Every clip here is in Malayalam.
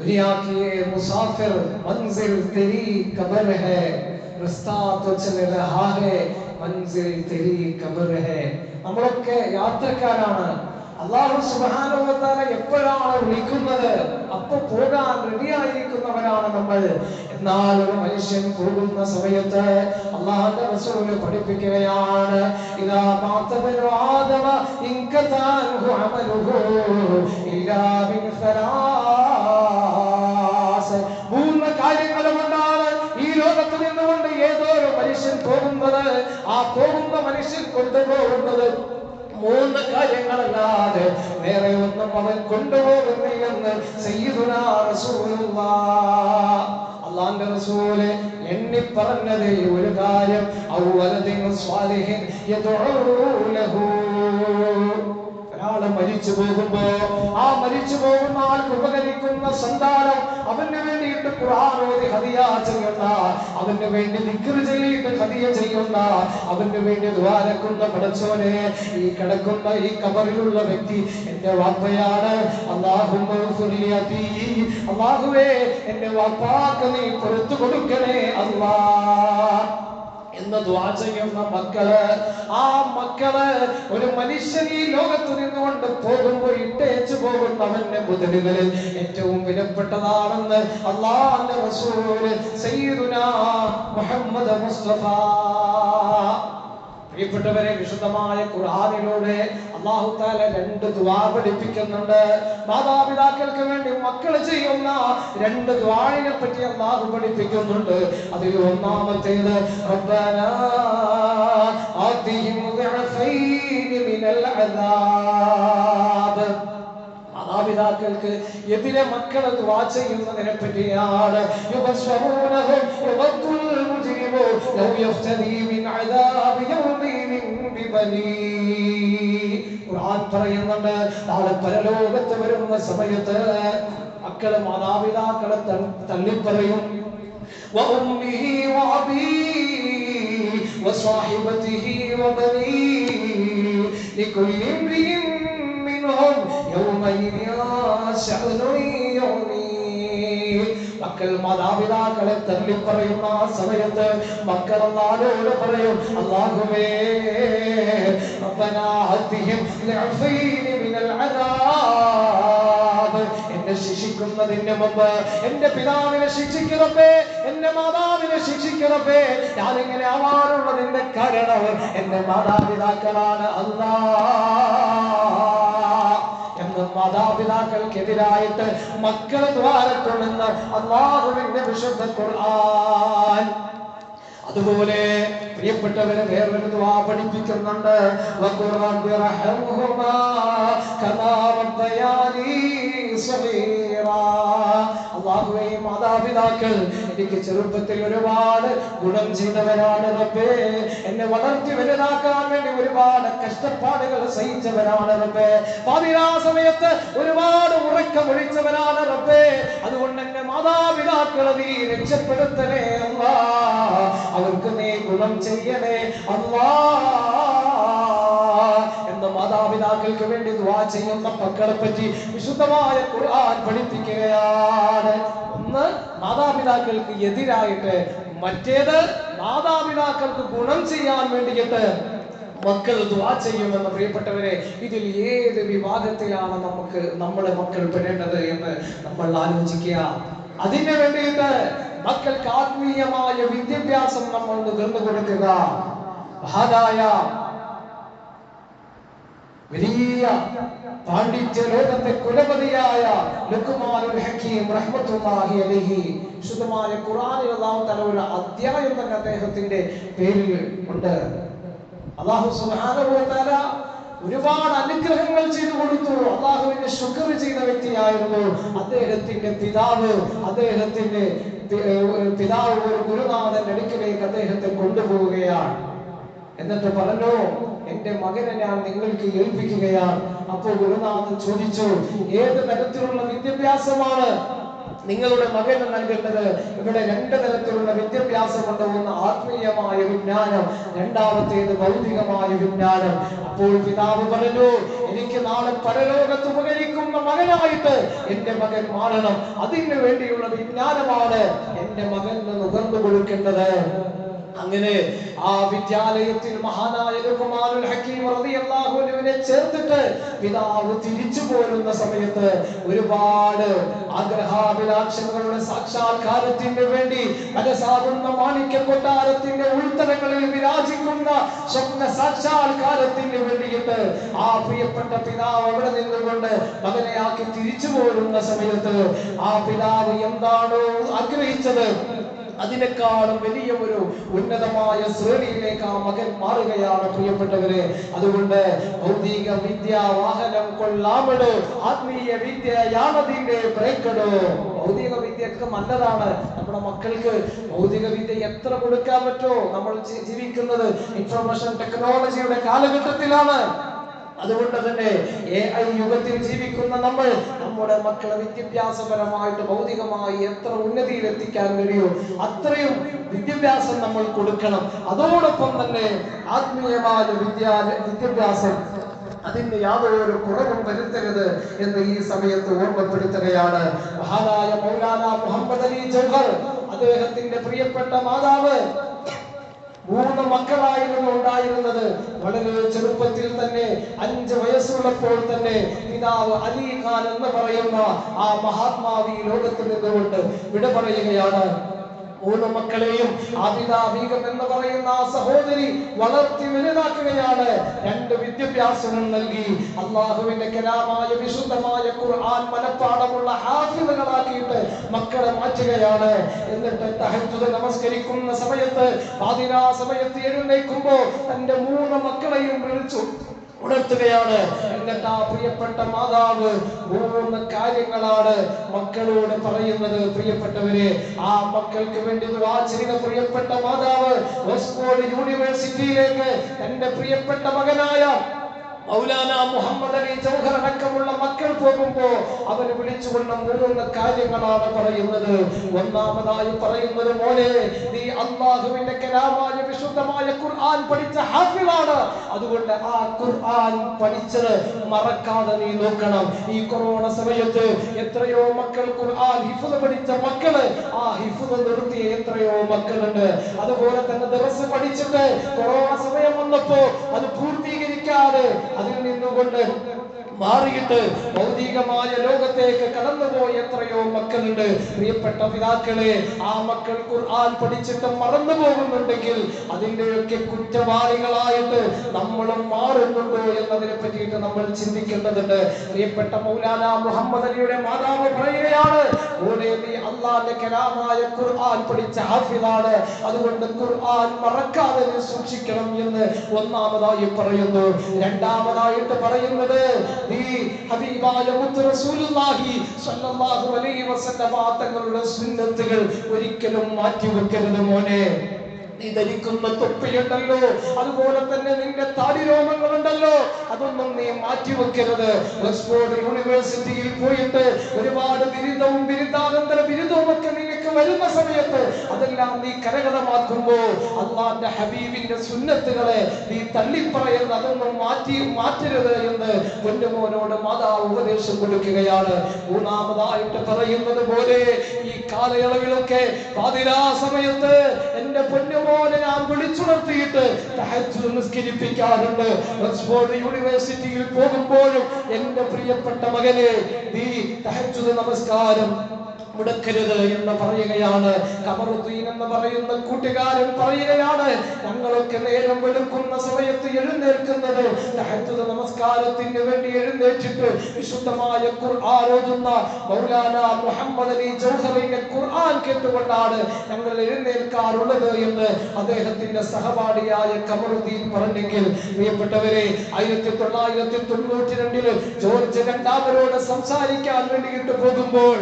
दुनिया की ये मुसाफिर मंजिल तेरी कब्र है रास्ता तो चल रहा है मंजिल तेरी कब्र है നമ്മളൊക്കെ യാത്രക്കാരാണ് അല്ലാഹു സുബ്ഹാനഹു വ തആല എപ്പോഴാണ് വിളിക്കുന്നത് അപ്പോൾ പോകാൻ റെഡിയായിരിക്കുന്നവരാണ് നമ്മൾ എന്നാൽ ഒരു മനുഷ്യൻ പോകുന്ന സമയത്ത് അല്ലാഹുവിന്റെ റസൂൽ പഠിപ്പിക്കുകയാണ് ഇദാ മാതബനു ആദമ ഇൻകതാൻഹു അമലുഹു ഇല്ലാ ബിൻ സലാസ് മൂന്ന് കാര്യങ്ങളുമാണ് ഈ ലോകത്ത് നിന്നുകൊണ്ട് ഏതോ ഒരു മനുഷ്യൻ പോകുന്നത് ആ പോകുന്ന മനുഷ്യൻ കൊണ്ടുപോകുന്നത് മൂന്ന് കാര്യങ്ങളല്ലാതെ വേറെ ഒന്നും അവൻ കൊണ്ടുപോകുന്നില്ലെന്ന് സയ്യിദുനാ റസൂലുള്ളാഹ് അല്ലാഹുവിന്റെ റസൂൽ എണ്ണി പറഞ്ഞതിൽ ഒരു കാര്യം അവലദിൻ സ്വാലിഹിൻ യദഉ ലഹു ഒരാൾ മരിച്ചു പോകുമ്പോ ആ മരിച്ചു പോകുന്ന ആൾക്ക് ഉപകരിക്കുന്ന സന്താനം അവന് വേണ്ടിയിട്ട് ഖുർആൻ ഓതി ഹദിയ ചെയ്യുന്ന അവന് വേണ്ടി ദിക്ർ ചൊല്ലിയിട്ട് ഹദിയ ചെയ്യുന്ന അവന് വേണ്ടി ദുആ രക്കുന്ന പടച്ചോനെ ഈ കിടക്കുന്ന ഈ ഖബറിലുള്ള വ്യക്തി എന്റെ വാപ്പയാണ് അല്ലാഹുമ്മ ഗ്ഫിർലി അബീ അല്ലാഹുവേ എന്റെ വാപ്പാക്ക് നീ പുറത്തു കൊടുക്കണേ അല്ലാഹ് എന്ന് ദുആ ചെയ്യുന്ന മക്കള് ആ മക്കള് ഒരു മനുഷ്യൻ ഈ ലോകത്ത് നിന്നുകൊണ്ട് പോകുമ്പോൾ ഇട്ടേച്ചു പോകുന്നവന്റെ മുതലുകളിൽ ഏറ്റവും വിലപ്പെട്ടതാണെന്ന് അല്ലാഹുവിന്റെ റസൂൽ സയ്യിദുനാ മുഹമ്മദ് മുസ്തഫ പ്രിയപ്പെട്ടവരെ വിശുദ്ധമായ ഖുർആനിലൂടെ അല്ലാഹു തആല രണ്ട് ദുആ പഠിപ്പിക്കുന്നുണ്ട് മാതാപിതാക്കൾക്ക് വേണ്ടി മക്കൾ ചെയ്യുന്ന രണ്ട് ദുആനെ പറ്റി അല്ലാഹു പഠിപ്പിക്കുന്നുണ്ട് അതിൽ ഒന്നാമത്തേത് റബ്ബനാ ആതിഹിം ദഅഫൈൻ മിനൽ അദാബ് മാതാപിതാക്കൾക്ക് എതിരെ മക്കൾ ദുആ ചെയ്യുന്നതിനെ പറ്റിയാണ് യുബശ്ശറൂനഹും യുബത്തുൽ മുജ്രിമു ലൗ യഫ്തദി മിൻ അദാബി യൗമിൻ ബിബനി ഖുർആൻ പറയുന്നുണ്ട് നാളെ പരലോകത്ത് വരുന്ന സമയത്ത് മക്കൾ മാതാപിതാക്കളെ തള്ളിപ്പറയും വഉമ്മിഹി വഅബീ വസ്വാഹിബതിഹി വബനീ ലികുല്ലി ഇംറിഇൻ മിൻഹും യൗമൈൻ ശഅ്നുൻ യുഗ്നീ മക്കൾ മാതാപിതാക്കളെ തള്ളിപ്പറയുന്ന ആ സമയത്ത് മക്കൾ അല്ലാഹുവോട് പറയും അല്ലാഹുവേ റബ്ബനാ ആതിഹിം ലഅഫൈൻ മിനൽ അദാബ് എന്നെ ശിക്ഷിക്കുന്നതിന് മുമ്പ് എന്റെ പിതാവിനെ ശിക്ഷിക്കണമേ എന്റെ മാതാവിനെ ശിക്ഷിക്കണമേ ഞാനിങ്ങനെ ആവാനുള്ളതിന്റെ കാരണം എന്റെ മാതാപിതാക്കളാണ് അല്ലാഹ് എന്ന് മാതാപിതാക്കൾക്കെതിരായിട്ട് മക്കളെ ദ്വാരത്തുണ്ടെന്ന് അല്ലാഹുവിന്റെ വിശുദ്ധ ഖുർആൻ അതുപോലെ പ്രിയപ്പെട്ടവരെ വേറൊരു ദുആ പഠിപ്പിക്കുന്നുണ്ട് വഖുർ റബ്ബി റഹ്മുഹുമാ കമാ റബ്ബയാനി സഗീറാ അല്ലാഹുവേ മാതാപിതാക്കൾ എനിക്ക് ചെറുപ്പത്തിൽ ഒരുപാട് ഗുണം ചെയ്തവരാണ് റബ്ബേ എന്നെ വളർത്തി വലുതാക്കാൻ വേണ്ടി ഒരുപാട് കഷ്ടപ്പാടുകൾ സഹിച്ചവരാണ് റബ്ബേ പാതിരാ സമയത്ത് ഒരുപാട് ഉറക്കമൊഴിച്ചവരാണ് റബ്ബേ അതുകൊണ്ട് എന്നെ മാതാപിതാക്കളെ നീ രക്ഷപ്പെടുത്തണേ അല്ലാഹ് അവർക്ക് നീ ഗുണം ചെയ്യണേ അല്ലാഹ് എന്ന് മാതാപിതാക്കൾക്ക് വേണ്ടി ദുആ ചെയ്യുന്ന മക്കളെ പറ്റി വിശുദ്ധമായ ഖുർആൻ പഠിപ്പിക്കുകയാണ് ഒന്ന് മാതാപിതാക്കൾക്ക് എതിരായിട്ട് മറ്റേത് മാതാപിതാക്കൾക്ക് ഗുണം ചെയ്യാൻ വേണ്ടിയിട്ട് മക്കൾ ദുആ ചെയ്യുമെന്ന് പ്രിയപ്പെട്ടവരെ ഇതിൽ ഏത് വിഭാഗത്തിലാണ് നമ്മുടെ മക്കൾ പെടേണ്ടത് എന്ന് നമ്മൾ ആലോചിക്കുക അതിനു വേണ്ടിയിട്ട് മക്കൾക്ക് ആത്മീയമായ വിദ്യാഭ്യാസം നമ്മൾ നുകർന്നു കൊടുക്കുക മഹാനായ വലിയ പാണ്ഡിത്യ ലോകത്തെ കുലപതിയായ ലുഖ്മാനുൽ ഹക്കീം റഹ്മത്തുള്ളാഹി അലൈഹി ശുദ്ധമായ ഖുർആനിൽ അല്ലാഹു തആല ഒരു അധ്യായം തന്നെ അദ്ദേഹത്തിന്റെ പേരിൽ ഉണ്ട് അല്ലാഹു സുബ്ഹാനഹു വ തആല ഒരുപാട് അനുഗ്രഹങ്ങൾ ചെയ്തു കൊടുത്തു അല്ലാഹുവിന്റെ ശുക്ർ ചെയ്ത വ്യക്തിയായിരുന്നു അദ്ദേഹത്തിന്റെ പിതാവ് ഒരു ഗുരുനാഥൻ അടുക്കലേക്ക് അദ്ദേഹത്തെ കൊണ്ടുപോവുകയാണ് എന്നിട്ട് പറഞ്ഞു എന്റെ മകനെ ഞാൻ നിങ്ങൾക്ക് ഏൽപ്പിക്കുകയാണ് അപ്പോൾ ഗുരുനാഥൻ ചോദിച്ചു ഏത് തരത്തിലുള്ള വിദ്യാഭ്യാസമാണ് നിങ്ങളുടെ മകന് നൽകേണ്ടത് ഇവിടെ രണ്ട് തരത്തിലുള്ള വിദ്യാഭ്യാസമുണ്ട് ഒന്ന് ആത്മീയമായ വിജ്ഞാനം രണ്ടാമത്തേത് ഭൗതികമായ വിജ്ഞാനം അപ്പോൾ പിതാവ് പറഞ്ഞു എനിക്ക് നാളെ പരലോകത്ത് ഉപകരിക്കുന്ന മകനായിട്ട് എന്റെ മകൻ മാറണം. അതിനു വേണ്ടിയുള്ള വിജ്ഞാനമാണ് എന്റെ മകന് നുകർന്നു കൊടുക്കേണ്ടത്. അങ്ങനെ ആ വിദ്യാലയത്തിൽ മഹാനായ ലുഖ്മാനുൽ ഹക്കീം റളിയല്ലാഹു അൻഹുവിനെ ചേർത്തിട്ട് പിതാവ് തിരിച്ചു പോരുന്ന സമയത്ത് ഒരുപാട് ആഗ്രഹാഭിലാഷങ്ങളുടെ സാക്ഷാത്കാരത്തിന് വേണ്ടി മനസാകുന്ന മാണിക്യ കൊട്ടാരത്തിന്റെ ഉൾത്തലങ്ങളിൽ വിരാജിക്കുന്ന സ്വപ്ന സാക്ഷാത്കാരത്തിന് വേണ്ടിയിട്ട് ആ പ്രിയപ്പെട്ട പിതാവ് അവിടെ നിന്നുകൊണ്ട് മകനെ ആക്കി തിരിച്ചു പോരുന്ന സമയത്ത് ആ പിതാവ് എന്താണോ ആഗ്രഹിച്ചത് അതിനേക്കാളും വലിയ ഒരു ഉന്നതമായ ശ്രേണിയിലേക്ക് ആ മകൻ മാറുകയാണ് പ്രിയപ്പെട്ടവരെ. അതുകൊണ്ട് ഭൗതിക വിദ്യ വാഹനം കൊള്ളാമടോ, ആത്മീയ വിദ്യയാണതിന്റെ ബ്രേക്കടോ. ഭൗതിക വിദ്യയൊക്കെ നല്ലതാണ്. നമ്മുടെ മക്കൾക്ക് ഭൗതിക വിദ്യ എത്ര കൊടുക്കാൻ പറ്റോ? നമ്മൾ ജീവിക്കുന്നത് ഇൻഫർമേഷൻ ടെക്നോളജിയുടെ കാലഘട്ടത്തിലാണ്. അതുകൊണ്ട് തന്നെ AI യുഗത്തിൽ ജീവിക്കുന്ന നമ്മൾ നമ്മുടെ മക്കളെ വിദ്യാഭ്യാസപരമായിട്ട് ഭൗതികമായി എത്ര ഉന്നതിയിൽ എത്തിക്കാൻ കഴിയോ അത്രയും വിദ്യാഭ്യാസം നമ്മൾ കൊടുക്കണം. അതോടൊപ്പം തന്നെ ആത്മീയമായ വിദ്യാഭ്യാസം അതിന് യാതൊരു കുറവും വരുത്തരുത് എന്ന് ഈ സമയത്ത് ഓർമ്മപ്പെടുത്തുകയാണ്. മഹാനായ മൗലാന മുഹമ്മദ് അലി ജൗഹർ, അദ്ദേഹത്തിന്റെ പ്രിയപ്പെട്ട മാതാവ് 3 മക്കളായിരുന്നു ഉണ്ടായിരുന്നത്. വളരെ ചെറുപ്പത്തിൽ തന്നെ 5 വയസ്സുള്ളപ്പോൾ തന്നെ പിതാവ് അലി ഖാൻ എന്ന് പറയുന്ന ആ മഹാത്മാവ് ഈ ലോകത്ത് നിന്നുകൊണ്ട് വിട പറയുകയാണ്. 3 മക്കളെയും ആബിദ ബീഗം എന്ന് പറയുന്ന ആ സഹോദരി വളർത്തി വലുതാക്കുകയാണ്. 2 വിദ്യാഭ്യാസവും നൽകി അള്ളാഹുവിന്റെ കലാമായ വിശുദ്ധമായ ഖുർആൻ മനപ്പാഠമുള്ള ഹാഫിളുകളാക്കിയിട്ട് മക്കളെ മാറ്റുകയാണ്. എന്നിട്ട് തഹജ്ജുദ് നമസ്കരിക്കുന്ന സമയത്ത് പാതിരാ സമയത്ത് എഴുന്നേൽക്കുമ്പോ തന്റെ 3 മക്കളെയും വിളിച്ചു ഉണർത്തുകയാണ്. എന്നിട്ട് ആ പ്രിയപ്പെട്ട മാതാവ് 3 കാര്യങ്ങളാണ് മക്കളോട് പറയുന്നത്. പ്രിയപ്പെട്ടവരെ, ആ മക്കൾക്ക് വേണ്ടി ദുആ ചെയ്യുന്ന പ്രിയപ്പെട്ട മാതാവ് ഓക്സ്ഫോർഡ് യൂണിവേഴ്സിറ്റിയിലേക്ക് തന്റെ പ്രിയപ്പെട്ട മകനായ മൗലാന മുഹമ്മദ് അലി ജൗഹർ അടക്കമുള്ള മക്കൾ പോകുമ്പോ അവര് വിളിച്ചുകൊണ്ട 3 കാര്യങ്ങളാണ് പറയുന്നത്. ഒന്നാമതായി പറയുന്നത്, മോനെ, നീ അല്ലാഹുവിന്റെ കലാമായ വിശുദ്ധമായ ഖുർആൻ പഠിച്ച ഹാഫിളാണ്. അതുകൊണ്ട് ആ ഖുർആൻ പഠിച്ചത് മറക്കാതെ നീ നോക്കണം. ഈ കൊറോണ സമയത്ത് എത്രയോ മക്കൾ ഖുർആൻ ഹിഫ്ള് പഠിച്ച മക്കള് ആ ഹിഫ്ള് നിർത്തിയ എത്രയോ മക്കളുണ്ട്. അതുപോലെ തന്നെ ദർസ് പഠിച്ചിട്ട് കൊറോണ സമയം വന്നപ്പോ അത് പൂർത്തീകരിക്കാതെ അതിൽ നിന്നുകൊണ്ട് മാറിയിട്ട് ഭൗതികമായ ലോകത്തേക്ക് കടന്നുപോയ എത്രയോ മക്കളുണ്ട്. പ്രിയപ്പെട്ട പിതാക്കളെ, ആ മക്കൾ ഖുർആൻ പഠിച്ചിട്ട് മറന്നു പോകുന്നുണ്ടെങ്കിൽ അതിന്റെയൊക്കെ കുറ്റവാളികളായിട്ട് നമ്മളും മാറുന്നുണ്ടോ എന്നതിനെ പറ്റിയിട്ട് നമ്മൾ ചിന്തിക്കേണ്ടതുണ്ട്. പ്രിയപ്പെട്ട മൗലാന മുഹമ്മദ് അലിയുടെ മാതാവ് പറയുകയാണ്, ഓനെ നീ അല്ലാഹുവിന്റെ കലാമായ ഖുർആൻ പഠിച്ച ഹാഫിളാണ്. അതുകൊണ്ട് ഖുർആൻ മറക്കാതെ നീ സൂക്ഷിക്കണം എന്ന് ഒന്നാമതായി പറയുന്നു. രണ്ടാമതായിട്ട് പറയുന്നത്, നീ ഹബീബായ മുത്ത് റസൂലുള്ളാഹി സ്വല്ലല്ലാഹു അലൈഹി വസല്ലം തങ്ങളുടെ സുന്നത്തുകൾ ഒരിക്കലും മാറ്റിവെക്കരുത് മോനെ. നീ ധരിക്കുന്ന തൊപ്പിയുണ്ടല്ലോ, അതുപോലെ തന്നെ നിന്റെ താടി രോമങ്ങളുണ്ടല്ലോ, അതൊന്നും നീ മാറ്റിവെക്കരുത്. ഓക്സ്ഫോർഡ് യൂണിവേഴ്സിറ്റിയിൽ പോയിട്ട് ഒരുപാട് ബിരുദവും ബിരുദാനന്തര ബിരുദവും ഒക്കെ നിനക്ക് വരുന്ന സമയത്ത് അതെല്ലാം നീ കരഗതമാക്കുമ്പോ അല്ലാഹുവിന്റെ ഹബീബിന്റെ സുന്നത്തുകളെ നീ തള്ളിപ്പറയരുത്, അതൊന്നും മാറ്റരുത് എന്ന് പൊന്നുമോനോട് മാതാവ് ഉപദേശം കൊടുക്കുകയാണ്. മൂന്നാമതായിട്ട് പറയുന്നത് പോലെ ഈ കാലയളവിലൊക്കെ പാതിരാ സമയത്ത് എന്റെ പൊന്നുമോനെ ഞാൻ വിളിച്ചുണർത്തിയിട്ട് തഹജ്ജുദ് നിസ്കരിപ്പിക്കാറുണ്ട്. ഓക്സ്ഫോർഡ് യൂണിവേഴ്സിറ്റിയിൽ പോകുമ്പോഴും എന്റെ പ്രിയപ്പെട്ട മകനെ, നീ തഹജ്ജുദ് നമസ്കാരം മുടക്കരുത് എന്ന് പറയുകയാണ്. ഖമറുദ്ദീൻ എന്ന് പറയുന്ന കൂട്ടുകാരൻ പറയുകയാണ്, ഞങ്ങളൊക്കെ നേരം വെളുക്കുന്ന സമയത്ത് എഴുന്നേൽക്കുന്നത് തഹജ്ജുദ് നമസ്കാരത്തിന് വേണ്ടി എഴുന്നേറ്റിട്ട് വിശുദ്ധമായ ഖുർആൻ ഓതുന്ന മൗലാന മുഹമ്മദ് അലി ജൗഹറിന്റെ ഖുർആൻ കേട്ടുകൊണ്ടാണ് ഞങ്ങൾ എഴുന്നേൽക്കാറുള്ളത് എന്ന് അദ്ദേഹത്തിന്റെ സഹപാഠിയായ ഖമറുദ്ദീൻ പറഞ്ഞെങ്കിൽ, പ്രിയപ്പെട്ടവരെ, 1992 ജോർജ് രണ്ടാമരോട് സംസാരിക്കാൻ വേണ്ടിയിട്ട് പോകുമ്പോൾ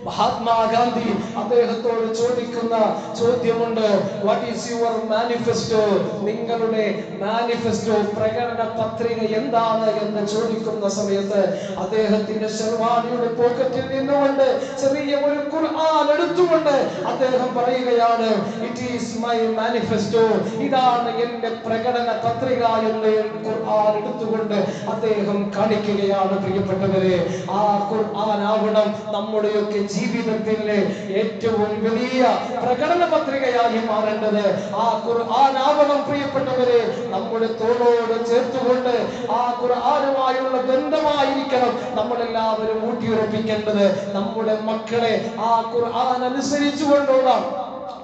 മഹാത്മാഗാന്ധി അദ്ദേഹത്തോട് ചോദിക്കുന്ന ചോദ്യമുണ്ട്, വാട്ട് ഈസ് യുവർ മാനിഫെസ്റ്റോ? നിങ്ങളുടെ മാനിഫെസ്റ്റോ, പ്രകടന പത്രിക എന്താണ് എന്ന് ചോദിക്കുന്ന സമയത്ത് അദ്ദേഹത്തിന്റെ ഷെർവാണിയുടെ പോക്കറ്റിൽ നിന്നുകൊണ്ട് ചെറിയ ഇറങ്ങിയ ഒരു ഖുർആൻ എടുത്തുകൊണ്ട് അദ്ദേഹം പറയുകയാണ്, ഇറ്റ് ഈസ് മൈ മാനിഫെസ്റ്റോ, ഇതാണ് എന്റെ പ്രകടന പത്രിക എന്ന് ഖുർആൻ എടുത്തുകൊണ്ട് അദ്ദേഹം കാണിക്കുകയാണ്. പ്രിയപ്പെട്ടവരെ, ആ ഖുർആൻ ആവണം നമ്മുടെയൊക്കെ ജീവിതത്തിലെ ഏറ്റവും വലിയ പ്രകടന പത്രികയായി മാറേണ്ടത്. ആ ഖുർആൻ ആവണം പ്രിയപ്പെട്ടവരെ നമ്മുടെ തോളോട് ചേർത്തുകൊണ്ട് ആ ഖുർആനുമായുള്ള ബന്ധമായിരിക്കണം നമ്മളെല്ലാവരും ഊട്ടിയുറപ്പിക്കേണ്ടത്. നമ്മുടെ മക്കളെ ആ ഖുർആൻ അനുസരിച്ചുകൊണ്ടുള്ള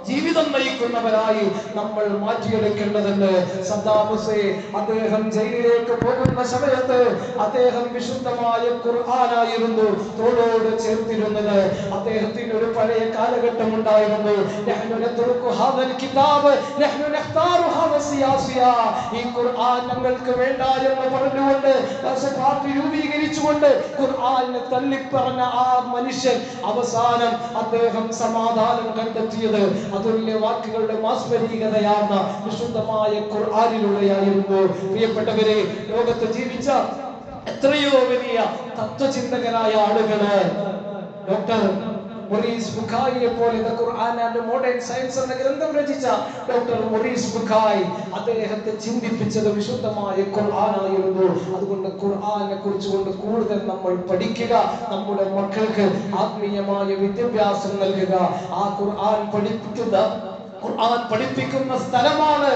ജീവിതം നയിക്കുന്നവരായി നമ്മൾ മാറ്റിയെടുക്കേണ്ടതുണ്ട്. സദ്ദാം ഹുസൈൻ അദ്ദേഹം ജയിലിലേക്ക് പോകുന്ന സമയത്ത് അദ്ദേഹം വിശുദ്ധമായ ഖുർആനായിരുന്നു തോളോട് ചേർത്തിരുന്നത്. അദ്ദേഹത്തിന് ഒരു പഴയ കാലഘട്ടം ഉണ്ടായിരുന്നു. ഈ ഖുർആൻ ഞങ്ങൾക്ക് വേണ്ട എന്ന് പറഞ്ഞുകൊണ്ട് പാർട്ടി രൂപീകരിച്ചുകൊണ്ട് ഖുർആനെ തള്ളിപ്പറഞ്ഞ ആ മനുഷ്യൻ അവസാനം അദ്ദേഹം സമാധാനം കണ്ടെത്തിയത് അതുല്യ വാക്കുകളുടെ മാസ്മരികതയാർന്ന വിശുദ്ധമായ ഖുർആനിലൂടെയായിരുന്നു. പ്രിയപ്പെട്ടവരെ, ലോകത്ത് ജീവിച്ച എത്രയോ വലിയ തത്വചിന്തകരായ ആളുകള് ഡോക്ടർ മൊറീസ് ബുഖാരിയെ പോലെ the Quran and modern science എന്ന ഗ്രന്ഥം രചിച്ച ഡോക്ടർ മൊറീസ് ബുഖാരി അദ്ദേഹത്തെ ചിന്തിപ്പിച്ചത് വിശുദ്ധമായ ഖുർആനായിരുന്നു. അതുകൊണ്ട് ഖുർആനെ കുറിച്ചുകൊണ്ട് കൂടുതൽ നമ്മൾ പഠിക്കുക, നമ്മുടെ മക്കൾക്ക് ആത്മീയമായ വിദ്യാഭ്യാസം നൽകുക. ആ ഖുർആൻ പഠിപ്പിക്കുന്ന സ്ഥലമാണ്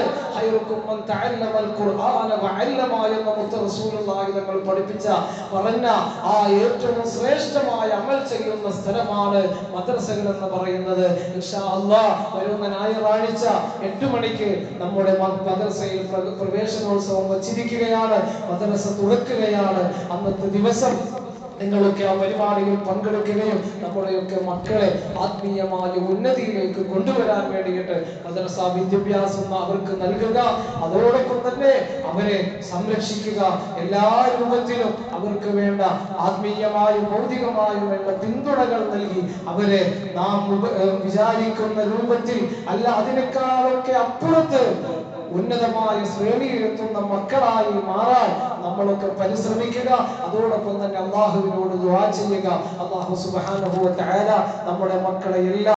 തങ്ങൾ പഠിപ്പിച്ച പറഞ്ഞ ആ ഏറ്റവും ശ്രേഷ്ഠമായ അമൽ ചെയ്യുന്ന സ്ഥലമാണ് മദ്രസകൾ എന്ന് പറയുന്നത്. ഇൻഷാ അല്ലാഹ് വരുന്ന ഞായറാഴ്ച 8 മണിക്ക് നമ്മുടെ മദ്രസയിൽ പ്രവേശനോത്സവം വച്ചിരിക്കുകയാണ്. മദ്രസ തുറക്കുകയാണ്. അന്നത്തെ ദിവസം നിങ്ങളൊക്കെ ആ പരിപാടിയിൽ പങ്കെടുക്കുകയും നമ്മുടെയൊക്കെ മക്കളെ ആത്മീയമായ ഉന്നതിയിലേക്ക് കൊണ്ടുവരാൻ വേണ്ടിയിട്ട് മദ്രസ വിദ്യാഭ്യാസം അവർക്ക് നൽകുക, അതോടൊപ്പം തന്നെ അവരെ സംരക്ഷിക്കുക. എല്ലാ രൂപത്തിലും അവർക്ക് വേണ്ട ആത്മീയമായും ഭൗതികമായും വേണ്ട പിന്തുണകൾ നൽകി അവരെ നാം വിചാരിക്കുന്ന രൂപത്തിൽ അല്ല അതിനേക്കാളൊക്കെ അപ്പുറത്ത് ഉന്നതമായ ശ്രേണിയിലെത്തുന്ന മക്കളായി മാറാൻ നമ്മളൊക്കെ പരിശ്രമിക്കുക. അതോടൊപ്പം തന്നെ അല്ലാഹുവിനോട് ദുആ ചെയ്യുക. അല്ലാഹു സുബ്ഹാനഹു വ തആല നമ്മുടെ മക്കളെ എല്ലാ